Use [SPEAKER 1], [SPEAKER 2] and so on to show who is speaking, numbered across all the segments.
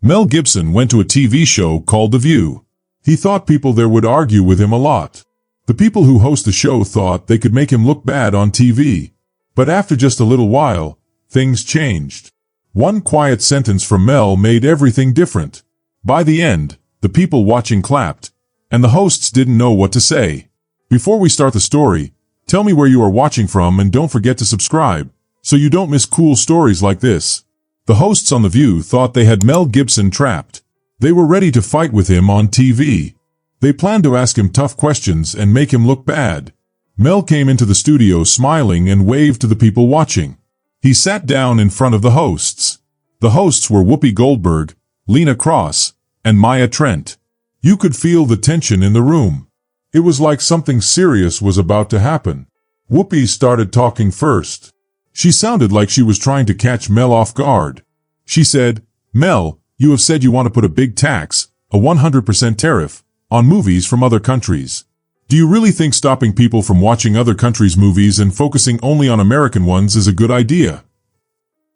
[SPEAKER 1] Mel Gibson went to a TV show called The View. He thought people there would argue with him a lot. The people who host the show thought they could make him look bad on TV. But after just a little while, things changed. One quiet sentence from Mel made everything different. By the end, the people watching clapped, and the hosts didn't know what to say. Before we start the story, tell me where you are watching from and don't forget to subscribe, so you don't miss cool stories like this. The hosts on The View thought they had Mel Gibson trapped. They were ready to fight with him on TV. They planned to ask him tough questions and make him look bad. Mel came into the studio smiling and waved to the people watching. He sat down in front of the hosts. The hosts were Whoopi Goldberg, Lena Cross, and Maya Trent. You could feel the tension in the room. It was like something serious was about to happen. Whoopi started talking first. She sounded like she was trying to catch Mel off guard. She said, "Mel, you have said you want to put a big tax, a 100% tariff, on movies from other countries. Do you really think stopping people from watching other countries' movies and focusing only on American ones is a good idea?"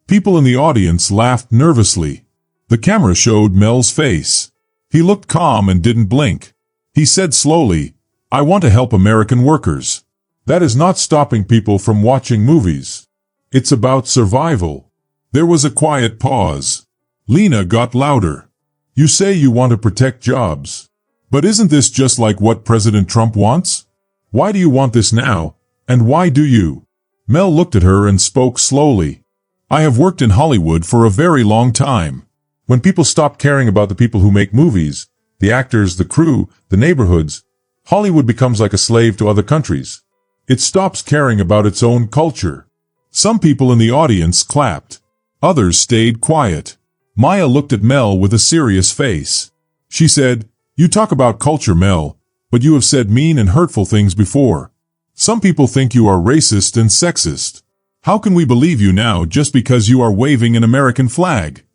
[SPEAKER 1] People in the audience laughed nervously. The camera showed Mel's face. He looked calm and didn't blink. He said slowly, "I want to help American workers. That is not stopping people from watching movies. It's about survival." There was a quiet pause. Lena got louder. "You say you want to protect jobs. But isn't this just like what President Trump wants? Why do you want this now, and why do you?" Mel looked at her and spoke slowly. "I have worked in Hollywood for a very long time. When people stop caring about the people who make movies, the actors, the crew, the neighborhoods, Hollywood becomes like a slave to other countries. It stops caring about its own culture." Some people in the audience clapped. Others stayed quiet. Maya looked at Mel with a serious face. She said, "You talk about culture, Mel, but you have said mean and hurtful things before. Some people think you are racist and sexist. How can we believe you now just because you are waving an American flag?"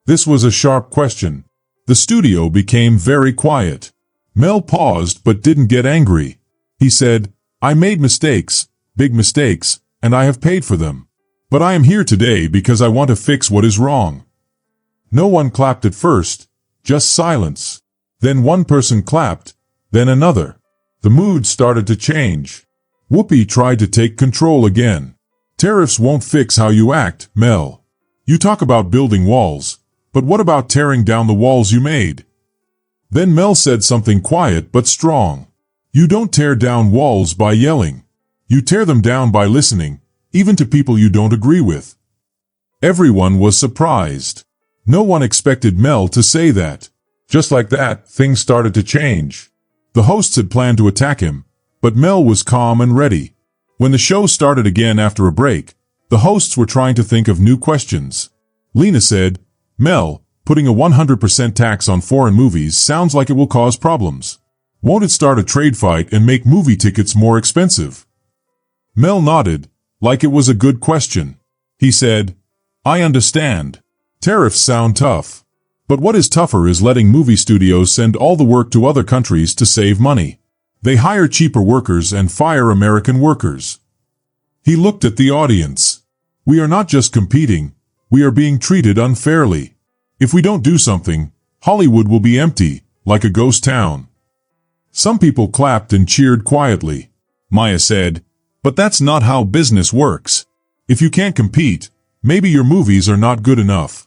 [SPEAKER 1] This was a sharp question. The studio became very quiet. Mel paused but didn't get angry. He said, "I made mistakes, big mistakes, and I have paid for them. But I am here today because I want to fix what is wrong." No one clapped at first, just silence. Then one person clapped, then another. The mood started to change. Whoopi tried to take control again. "Tariffs won't fix how you act, Mel. You talk about building walls, but what about tearing down the walls you made?" Then Mel said something quiet but strong. "You don't tear down walls by yelling. You tear them down by listening, even to people you don't agree with." Everyone was surprised. No one expected Mel to say that. Just like that, things started to change. The hosts had planned to attack him, but Mel was calm and ready. When the show started again after a break, the hosts were trying to think of new questions. Lena said, "Mel, putting a 100% tax on foreign movies sounds like it will cause problems. Won't it start a trade fight and make movie tickets more expensive?" Mel nodded, like it was a good question. He said, "I understand. Tariffs sound tough. But what is tougher is letting movie studios send all the work to other countries to save money. They hire cheaper workers and fire American workers." He looked at the audience. "We are not just competing, we are being treated unfairly. If we don't do something, Hollywood will be empty, like a ghost town." Some people clapped and cheered quietly. Maya said, "But that's not how business works. If you can't compete, maybe your movies are not good enough."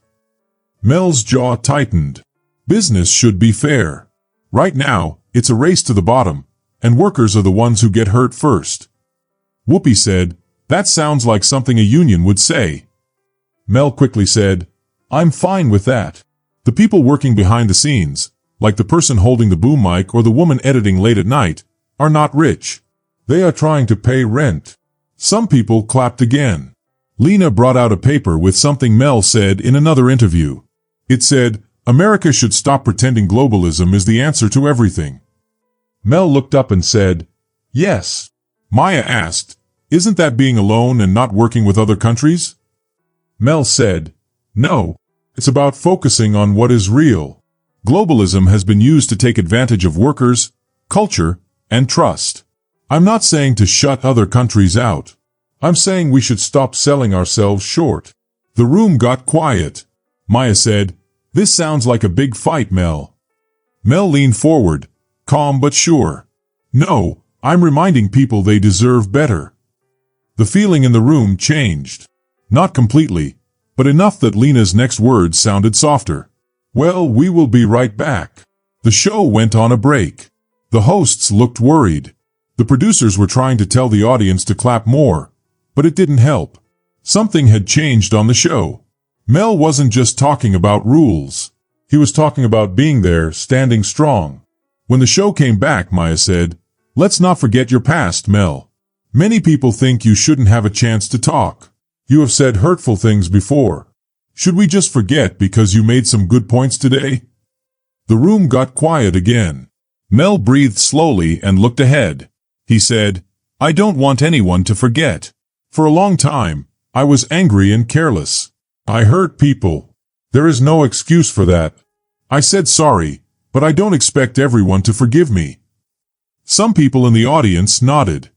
[SPEAKER 1] Mel's jaw tightened. Business should be fair. Right now, it's a race to the bottom, and workers are the ones who get hurt first. Whoopi said, "That sounds like something a union would say." Mel quickly said, "I'm fine with that. The people working behind the scenes, like the person holding the boom mic or the woman editing late at night, are not rich. They are trying to pay rent." Some people clapped again. Lena brought out a paper with something Mel said in another interview. It said, "America should stop pretending globalism is the answer to everything." Mel looked up and said, "Yes." Maya asked, "Isn't that being alone and not working with other countries?" Mel said, "No. It's about focusing on what is real. Globalism has been used to take advantage of workers, culture, and trust. I'm not saying to shut other countries out. I'm saying we should stop selling ourselves short." The room got quiet. Maya said, This sounds like a big fight, Mel. Mel leaned forward, calm but sure. No, I'm reminding people they deserve better. The feeling in the room changed. Not completely, but enough that Lena's next words sounded softer. Well, we will be right back. The show went on a break. The hosts looked worried. The producers were trying to tell the audience to clap more, but it didn't help. Something had changed on the show. Mel wasn't just talking about rules. He was talking about being there, standing strong. When the show came back, Maya said, "Let's not forget your past, Mel. Many people think you shouldn't have a chance to talk. You have said hurtful things before. Should we just forget because you made some good points today?" The room got quiet again. Mel breathed slowly and looked ahead. He said, "I don't want anyone to forget. For a long time, I was angry and careless. I hurt people. There is no excuse for that. I said sorry, but I don't expect everyone to forgive me." Some people in the audience nodded.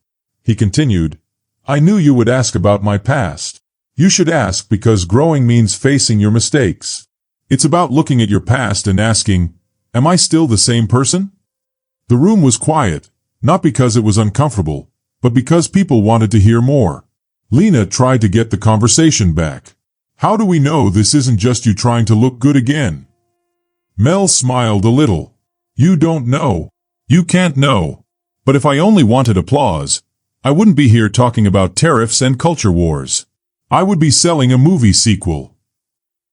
[SPEAKER 1] He continued, "I knew you would ask about my past. You should ask because growing means facing your mistakes. It's about looking at your past and asking, am I still the same person?" The room was quiet, not because it was uncomfortable, but because people wanted to hear more. Lena tried to get the conversation back. "How do we know this isn't just you trying to look good again?" Mel smiled a little. "You don't know. You can't know. But if I only wanted applause, I wouldn't be here talking about tariffs and culture wars. I would be selling a movie sequel."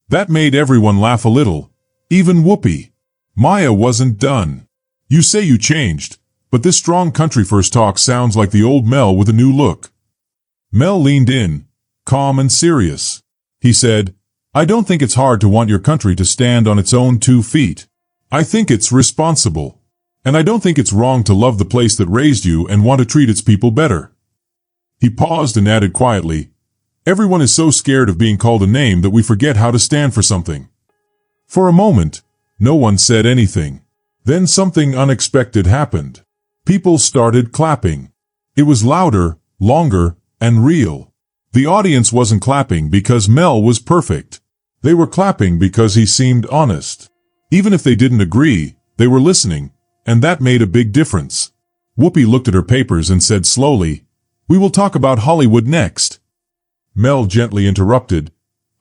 [SPEAKER 1] That made everyone laugh a little, even Whoopi. Maya wasn't done. "You say you changed, but this strong country first talk sounds like the old Mel with a new look." Mel leaned in, calm and serious. He said, "I don't think it's hard to want your country to stand on its own 2 feet. I think it's responsible. And I don't think it's wrong to love the place that raised you and want to treat its people better." He paused and added quietly, "Everyone is so scared of being called a name that we forget how to stand for something." For a moment, no one said anything. Then something unexpected happened. People started clapping. It was louder, longer, and real. The audience wasn't clapping because Mel was perfect. They were clapping because he seemed honest. Even if they didn't agree, they were listening, and that made a big difference. Whoopi looked at her papers and said slowly, "We will talk about Hollywood next." Mel gently interrupted,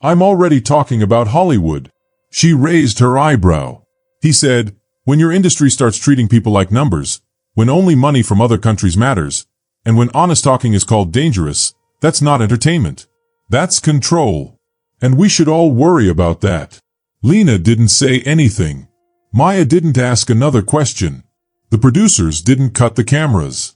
[SPEAKER 1] "I'm already talking about Hollywood." She raised her eyebrow. He said, "When your industry starts treating people like numbers, when only money from other countries matters, and when honest talking is called dangerous, that's not entertainment. That's control. And we should all worry about that." Lena didn't say anything. Maya didn't ask another question. The producers didn't cut the cameras.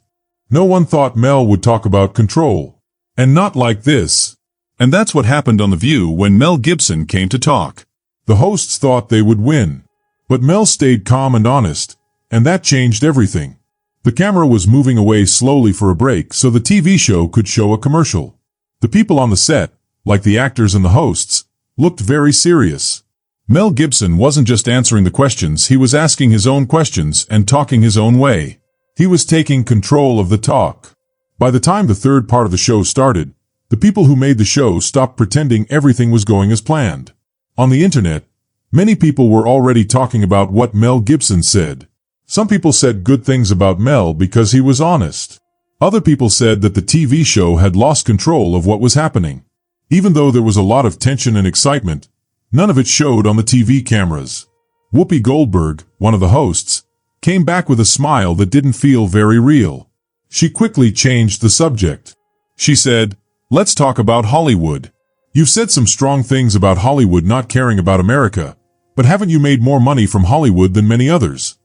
[SPEAKER 1] No one thought Mel would talk about control. And not like this. And that's what happened on The View when Mel Gibson came to talk. The hosts thought they would win. But Mel stayed calm and honest, and that changed everything. The camera was moving away slowly for a break so the TV show could show a commercial. The people on the set, like the actors and the hosts, looked very serious. Mel Gibson wasn't just answering the questions, he was asking his own questions and talking his own way. He was taking control of the talk. By the time the third part of the show started, the people who made the show stopped pretending everything was going as planned. On the internet, many people were already talking about what Mel Gibson said. Some people said good things about Mel because he was honest. Other people said that the TV show had lost control of what was happening. Even though there was a lot of tension and excitement, none of it showed on the TV cameras. Whoopi Goldberg, one of the hosts, came back with a smile that didn't feel very real. She quickly changed the subject. She said, "Let's talk about Hollywood. You've said some strong things about Hollywood not caring about America, but haven't you made more money from Hollywood than many others?"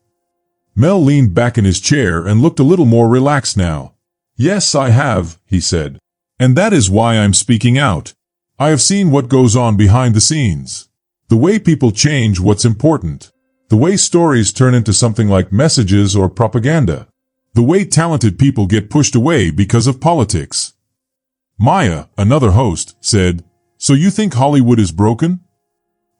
[SPEAKER 1] Mel leaned back in his chair and looked a little more relaxed now. "Yes, I have," he said. "And that is why I'm speaking out. I have seen what goes on behind the scenes. The way people change what's important. The way stories turn into something like messages or propaganda. The way talented people get pushed away because of politics." Maya, another host, said, "So you think Hollywood is broken?"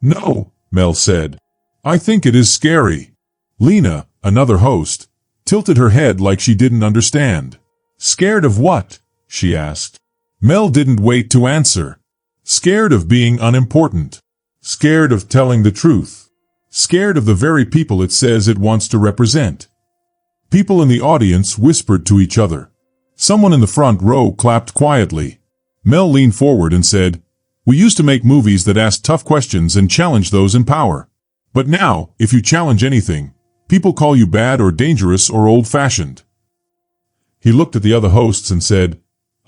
[SPEAKER 1] "No," Mel said. "I think it is scary." Lena, another host, tilted her head like she didn't understand. "Scared of what?" she asked. Mel didn't wait to answer. "Scared of being unimportant. Scared of telling the truth. Scared of the very people it says it wants to represent. People in the audience whispered to each other. Someone in the front row clapped quietly. Mel leaned forward and said, "We used to make movies that asked tough questions and challenged those in power. But now, if you challenge anything, people call you bad or dangerous or old-fashioned." He looked at the other hosts and said,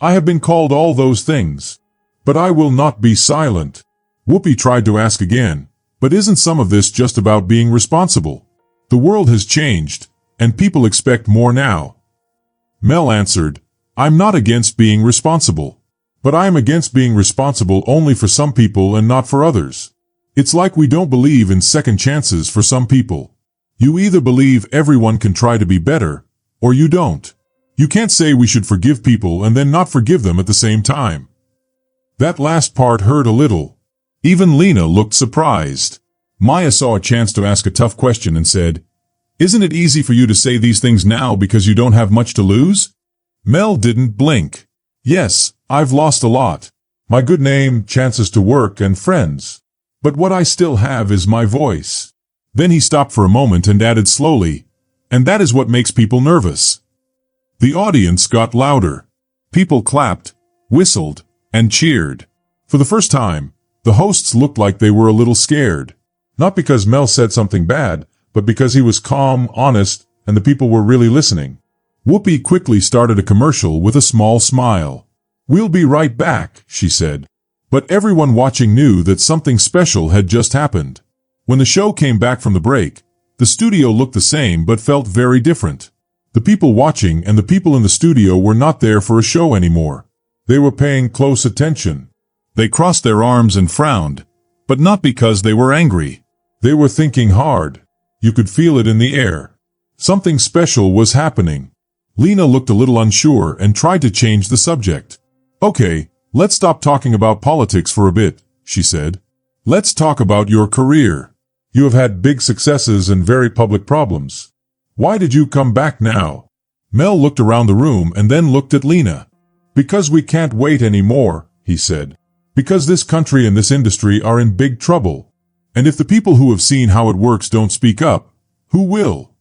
[SPEAKER 1] "I have been called all those things. But I will not be silent." Whoopi tried to ask again, "But isn't some of this just about being responsible? The world has changed, and people expect more now." Mel answered, "I'm not against being responsible. But I am against being responsible only for some people and not for others. It's like we don't believe in second chances for some people. You either believe everyone can try to be better, or you don't. You can't say we should forgive people and then not forgive them at the same time." That last part hurt a little. Even Lena looked surprised. Maya saw a chance to ask a tough question and said, "Isn't it easy for you to say these things now because you don't have much to lose?" Mel didn't blink. "Yes, I've lost a lot. My good name, chances to work, and friends. But what I still have is my voice." Then he stopped for a moment and added slowly, "And that is what makes people nervous." The audience got louder. People clapped, whistled, and cheered. For the first time, the hosts looked like they were a little scared. Not because Mel said something bad, but because he was calm, honest, and the people were really listening. Whoopi quickly started a commercial with a small smile. "We'll be right back," she said. But everyone watching knew that something special had just happened. When the show came back from the break, the studio looked the same but felt very different. The people watching and the people in the studio were not there for a show anymore. They were paying close attention. They crossed their arms and frowned, but not because they were angry. They were thinking hard. You could feel it in the air. Something special was happening. Lena looked a little unsure and tried to change the subject. "Okay, let's stop talking about politics for a bit," she said. "Let's talk about your career. You have had big successes and very public problems. Why did you come back now?" Mel looked around the room and then looked at Lena. "Because we can't wait anymore," he said. "Because this country and this industry are in big trouble. And if the people who have seen how it works don't speak up, who will?"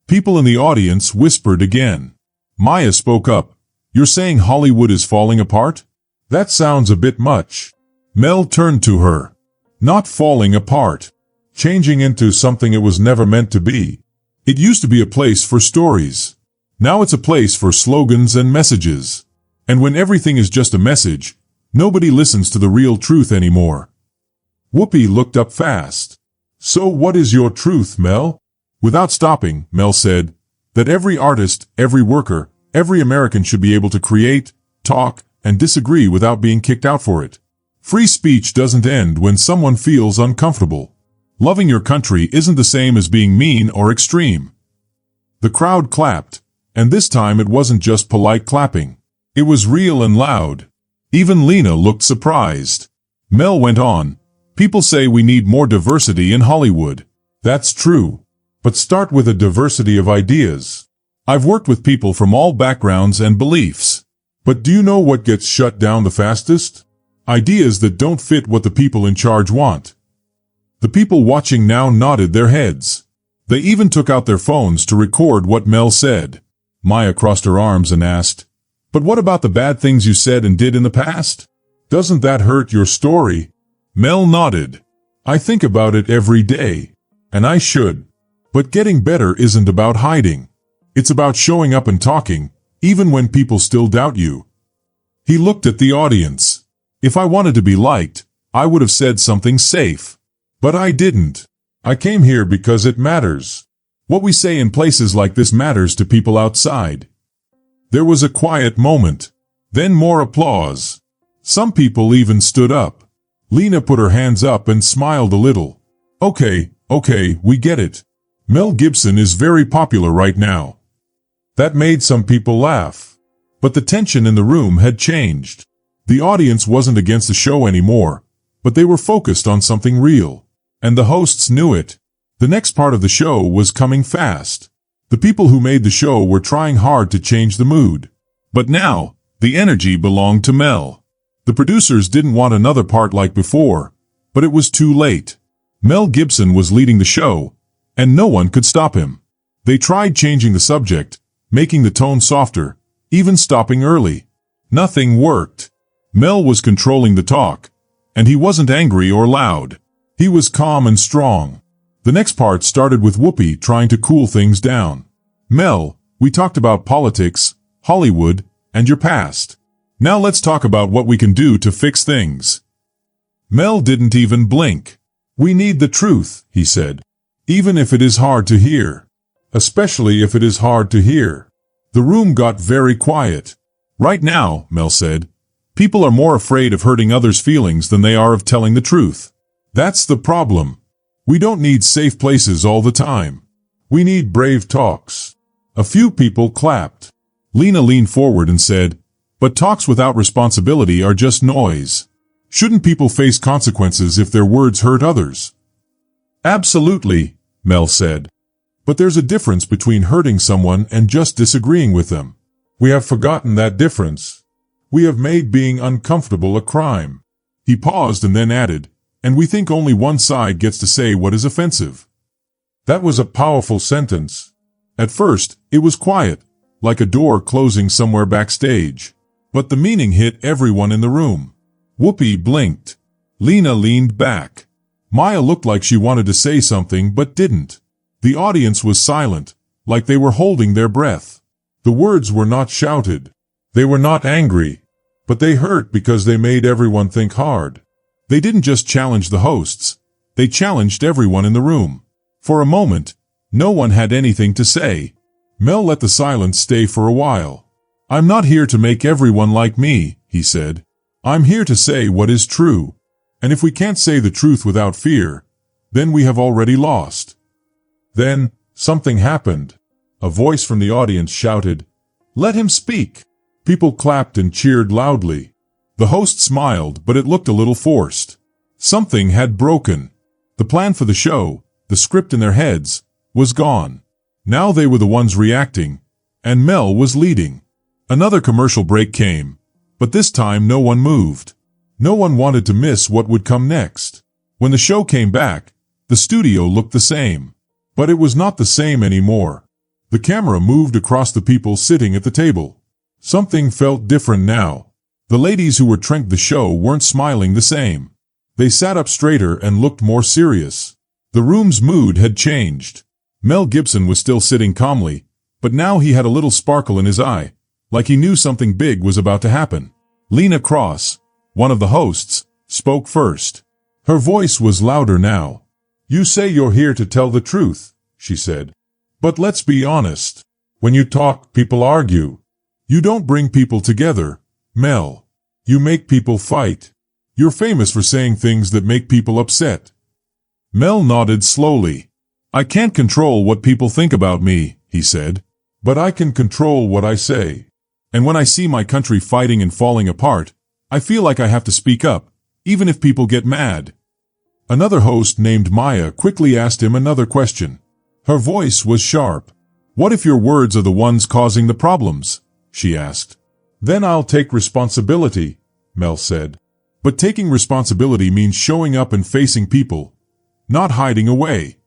[SPEAKER 1] People in the audience whispered again. Maya spoke up. "You're saying Hollywood is falling apart? That sounds a bit much." Mel turned to her. "Not falling apart. Changing into something it was never meant to be. It used to be a place for stories. Now it's a place for slogans and messages. And when everything is just a message, nobody listens to the real truth anymore." Whoopi looked up fast. "So what is your truth, Mel?" Without stopping, Mel said, "That every artist, every worker, every American should be able to create, talk, and disagree without being kicked out for it. Free speech doesn't end when someone feels uncomfortable. Loving your country isn't the same as being mean or extreme." The crowd clapped, and this time it wasn't just polite clapping. It was real and loud. Even Lena looked surprised. Mel went on, "People say we need more diversity in Hollywood. That's true. But start with a diversity of ideas. I've worked with people from all backgrounds and beliefs. But do you know what gets shut down the fastest? Ideas that don't fit what the people in charge want." The people watching now nodded their heads. They even took out their phones to record what Mel said. Maya crossed her arms and asked, "But what about the bad things you said and did in the past? Doesn't that hurt your story?" Mel nodded. "I think about it every day. And I should. But getting better isn't about hiding. It's about showing up and talking, even when people still doubt you." He looked at the audience. "If I wanted to be liked, I would have said something safe. But I didn't. I came here because it matters. What we say in places like this matters to people outside." There was a quiet moment. Then more applause. Some people even stood up. Lena put her hands up and smiled a little. Okay, we get it. Mel Gibson is very popular right now." That made some people laugh. But the tension in the room had changed. The audience wasn't against the show anymore, but they were focused on something real. And the hosts knew it. The next part of the show was coming fast. The people who made the show were trying hard to change the mood. But now, the energy belonged to Mel. The producers didn't want another part like before. But it was too late. Mel Gibson was leading the show, and no one could stop him. They tried changing the subject, making the tone softer, even stopping early. Nothing worked. Mel was controlling the talk, and he wasn't angry or loud. He was calm and strong. The next part started with Whoopi trying to cool things down. Mel, we talked about politics, Hollywood, and your past. Now let's talk about what we can do to fix things. Mel didn't even blink. We need the truth, he said. Even if it is hard to hear. Especially if it is hard to hear. The room got very quiet. Right now, Mel said, people are more afraid of hurting others' feelings than they are of telling the truth. That's the problem. We don't need safe places all the time. We need brave talks. A few people clapped. Lena leaned forward and said, but talks without responsibility are just noise. Shouldn't people face consequences if their words hurt others? Absolutely, Mel said. But there's a difference between hurting someone and just disagreeing with them. We have forgotten that difference. We have made being uncomfortable a crime. He paused and then added, and we think only one side gets to say what is offensive. That was a powerful sentence. At first, it was quiet, like a door closing somewhere backstage. But the meaning hit everyone in the room. Whoopi blinked. Lena leaned back. Maya looked like she wanted to say something but didn't. The audience was silent, like they were holding their breath. The words were not shouted. They were not angry. But they hurt because they made everyone think hard. They didn't just challenge the hosts. They challenged everyone in the room. For a moment, no one had anything to say. Mel let the silence stay for a while. I'm not here to make everyone like me, he said. I'm here to say what is true. And if we can't say the truth without fear, then we have already lost. Then, something happened. A voice from the audience shouted, "Let him speak." People clapped and cheered loudly. The host smiled, but it looked a little forced. Something had broken. The plan for the show, the script in their heads, was gone. Now they were the ones reacting, and Mel was leading. Another commercial break came, but this time no one moved. No one wanted to miss what would come next. When the show came back, the studio looked the same. But it was not the same anymore. The camera moved across the people sitting at the table. Something felt different now. The ladies who were tranked the show weren't smiling the same. They sat up straighter and looked more serious. The room's mood had changed. Mel Gibson was still sitting calmly, but now he had a little sparkle in his eye, like he knew something big was about to happen. Lena Cross, one of the hosts, spoke first. Her voice was louder now. You say you're here to tell the truth, she said. But let's be honest. When you talk, people argue. You don't bring people together, Mel. You make people fight. You're famous for saying things that make people upset. Mel nodded slowly. I can't control what people think about me, he said. But I can control what I say. And when I see my country fighting and falling apart, I feel like I have to speak up, even if people get mad. Another host named Maya quickly asked him another question. Her voice was sharp. What if your words are the ones causing the problems? She asked. Then I'll take responsibility, Mel said. But taking responsibility means showing up and facing people, not hiding away.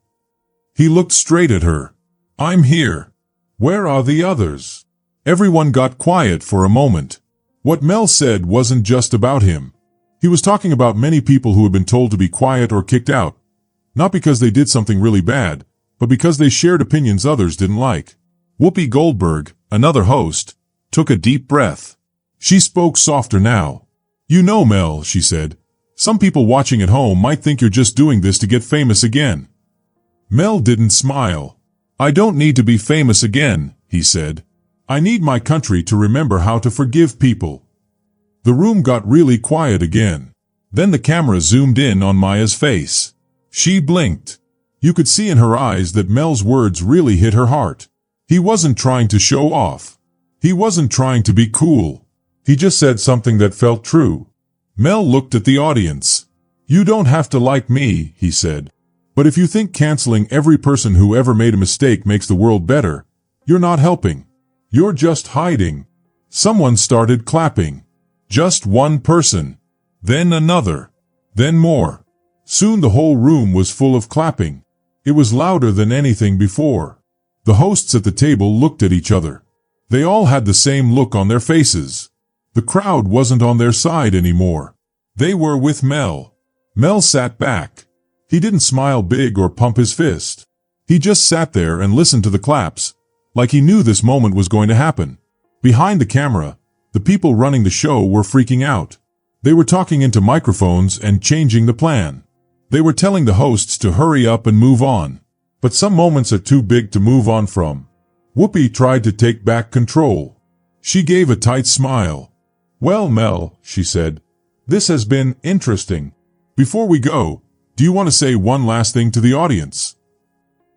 [SPEAKER 1] He looked straight at her. I'm here. Where are the others? Everyone got quiet for a moment. What Mel said wasn't just about him. He was talking about many people who had been told to be quiet or kicked out, not because they did something really bad, but because they shared opinions others didn't like. Whoopi Goldberg, another host, took a deep breath. She spoke softer now. You know, Mel, she said, some people watching at home might think you're just doing this to get famous again. Mel didn't smile. I don't need to be famous again, he said. I need my country to remember how to forgive people. The room got really quiet again. Then the camera zoomed in on Maya's face. She blinked. You could see in her eyes that Mel's words really hit her heart. He wasn't trying to show off. He wasn't trying to be cool. He just said something that felt true. Mel looked at the audience. You don't have to like me, he said. But if you think canceling every person who ever made a mistake makes the world better, you're not helping. You're just hiding. Someone started clapping. Just one person. Then another. Then more. Soon the whole room was full of clapping. It was louder than anything before. The hosts at the table looked at each other. They all had the same look on their faces. The crowd wasn't on their side anymore. They were with Mel. Mel sat back. He didn't smile big or pump his fist. He just sat there and listened to the claps, like he knew this moment was going to happen. Behind the camera, the people running the show were freaking out. They were talking into microphones and changing the plan. They were telling the hosts to hurry up and move on. But some moments are too big to move on from. Whoopi tried to take back control. She gave a tight smile. "Well, Mel," she said, "this has been interesting. Before we go, do you want to say one last thing to the audience?"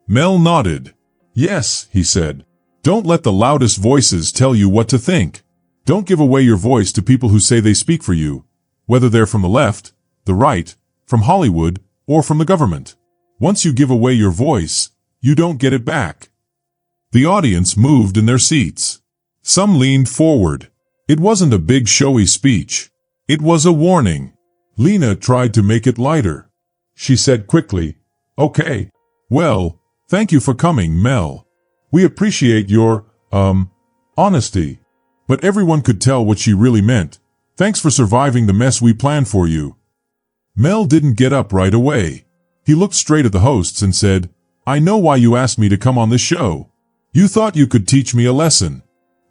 [SPEAKER 1] Mel nodded. "Yes," he said. "Don't let the loudest voices tell you what to think. Don't give away your voice to people who say they speak for you, whether they're from the left, the right, from Hollywood, or from the government. Once you give away your voice, you don't get it back." The audience moved in their seats. Some leaned forward. It wasn't a big showy speech. It was a warning. Lena tried to make it lighter. She said quickly, "Okay. Well, thank you for coming, Mel. We appreciate your, honesty." But everyone could tell what she really meant. "Thanks for surviving the mess we planned for you." Mel didn't get up right away. He looked straight at the hosts and said, "I know why you asked me to come on this show. You thought you could teach me a lesson.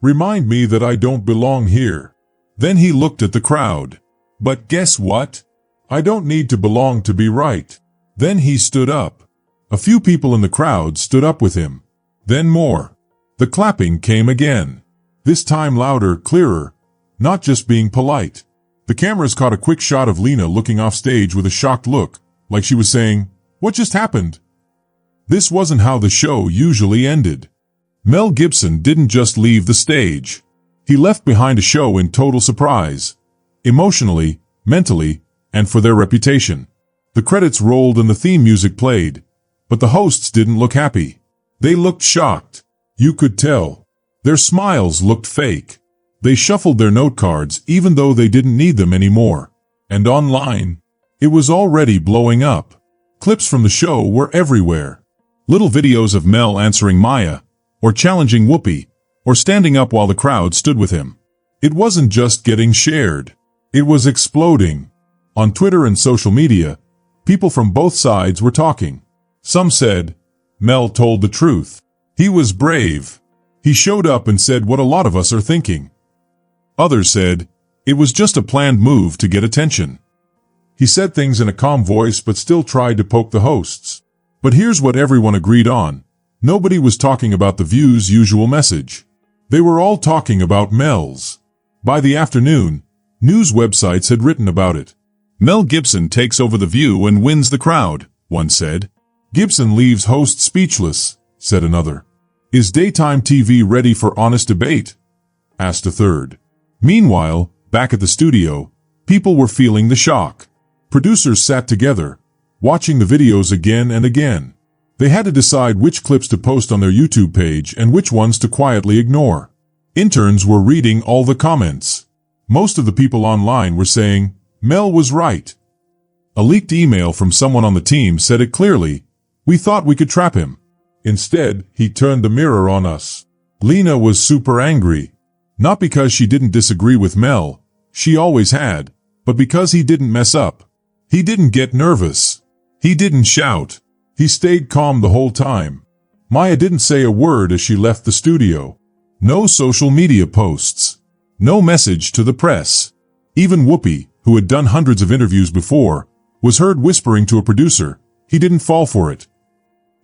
[SPEAKER 1] Remind me that I don't belong here." Then he looked at the crowd. "But guess what? I don't need to belong to be right." Then he stood up. A few people in the crowd stood up with him. Then more. The clapping came again. This time louder, clearer, not just being polite. The cameras caught a quick shot of Lena looking off stage with a shocked look, like she was saying, "What just happened?" This wasn't how the show usually ended. Mel Gibson didn't just leave the stage. He left behind a show in total surprise. Emotionally, mentally, and for their reputation. The credits rolled and the theme music played. But the hosts didn't look happy. They looked shocked. You could tell. Their smiles looked fake. They shuffled their note cards even though they didn't need them anymore. And online, it was already blowing up. Clips from the show were everywhere. Little videos of Mel answering Maya, or challenging Whoopi, or standing up while the crowd stood with him. It wasn't just getting shared. It was exploding. On Twitter and social media, people from both sides were talking. Some said, "Mel told the truth. He was brave. He showed up and said what a lot of us are thinking." Others said, "It was just a planned move to get attention. He said things in a calm voice but still tried to poke the hosts." But here's what everyone agreed on. Nobody was talking about The View's usual message. They were all talking about Mel's. By the afternoon, news websites had written about it. "Mel Gibson takes over The View and wins the crowd," one said. "Gibson leaves host speechless," said another. "Is daytime TV ready for honest debate?" asked a third. Meanwhile, back at the studio, people were feeling the shock. Producers sat together, watching the videos again and again. They had to decide which clips to post on their YouTube page and which ones to quietly ignore. Interns were reading all the comments. Most of the people online were saying, "Mel was right." A leaked email from someone on the team said it clearly. "We thought we could trap him. Instead, he turned the mirror on us." Lena was super angry. Not because she didn't disagree with Mel, she always had, but because he didn't mess up. He didn't get nervous. He didn't shout. He stayed calm the whole time. Maya didn't say a word as she left the studio. No social media posts. No message to the press. Even Whoopi, who had done hundreds of interviews before, was heard whispering to a producer, "He didn't fall for it."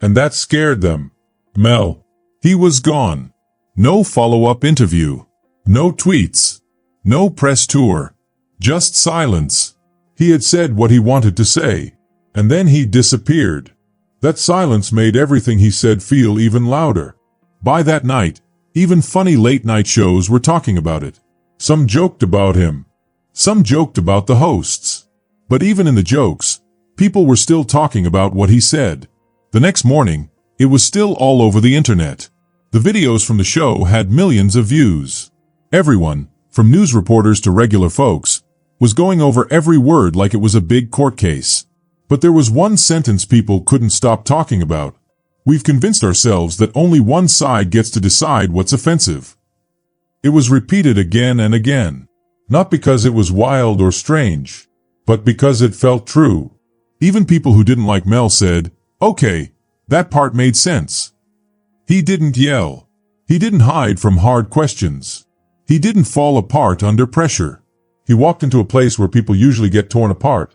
[SPEAKER 1] And that scared them. Mel. He was gone. No follow-up interview. No tweets. No press tour. Just silence. He had said what he wanted to say. And then he disappeared. That silence made everything he said feel even louder. By that night, even funny late-night shows were talking about it. Some joked about him. Some joked about the hosts. But even in the jokes, people were still talking about what he said. The next morning, it was still all over the internet. The videos from the show had millions of views. Everyone, from news reporters to regular folks, was going over every word like it was a big court case. But there was one sentence people couldn't stop talking about. We've convinced ourselves that only one side gets to decide what's offensive. It was repeated again and again. Not because it was wild or strange, but because it felt true. Even people who didn't like Mel said, "Okay, that part made sense." He didn't yell. He didn't hide from hard questions. He didn't fall apart under pressure. He walked into a place where people usually get torn apart.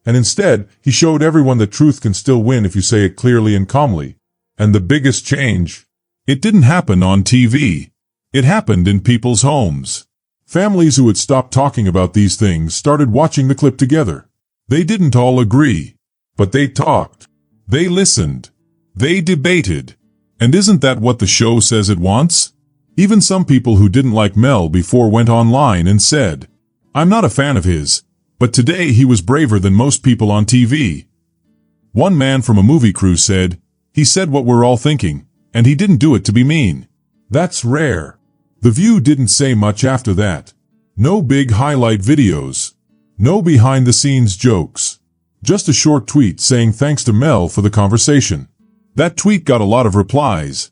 [SPEAKER 1] And instead, he showed everyone that truth can still win if you say it clearly and calmly. And the biggest change? It didn't happen on TV. It happened in people's homes. Families who had stopped talking about these things started watching the clip together. They didn't all agree, but they talked. They listened. They debated. And isn't that what the show says it wants? Even some people who didn't like Mel before went online and said, "I'm not a fan of his, but today he was braver than most people on TV." One man from a movie crew said, "He said what we're all thinking, and he didn't do it to be mean." That's rare. The View didn't say much after that. No big highlight videos. No behind-the-scenes jokes. Just a short tweet saying thanks to Mel for the conversation. That tweet got a lot of replies.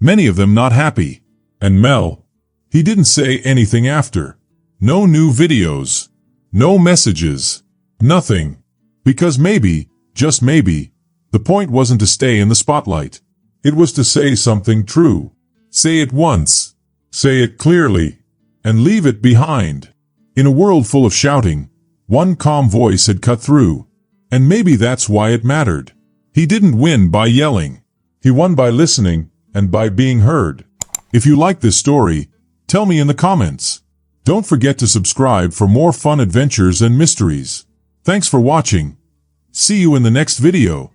[SPEAKER 1] Many of them not happy. And Mel? He didn't say anything after. No new videos. No messages. Nothing. Because maybe, just maybe, the point wasn't to stay in the spotlight. It was to say something true. Say it once. Say it clearly. And leave it behind. In a world full of shouting, one calm voice had cut through. And maybe that's why it mattered. He didn't win by yelling. He won by listening and by being heard. If you like this story, tell me in the comments. Don't forget to subscribe for more fun adventures and mysteries. Thanks for watching. See you in the next video.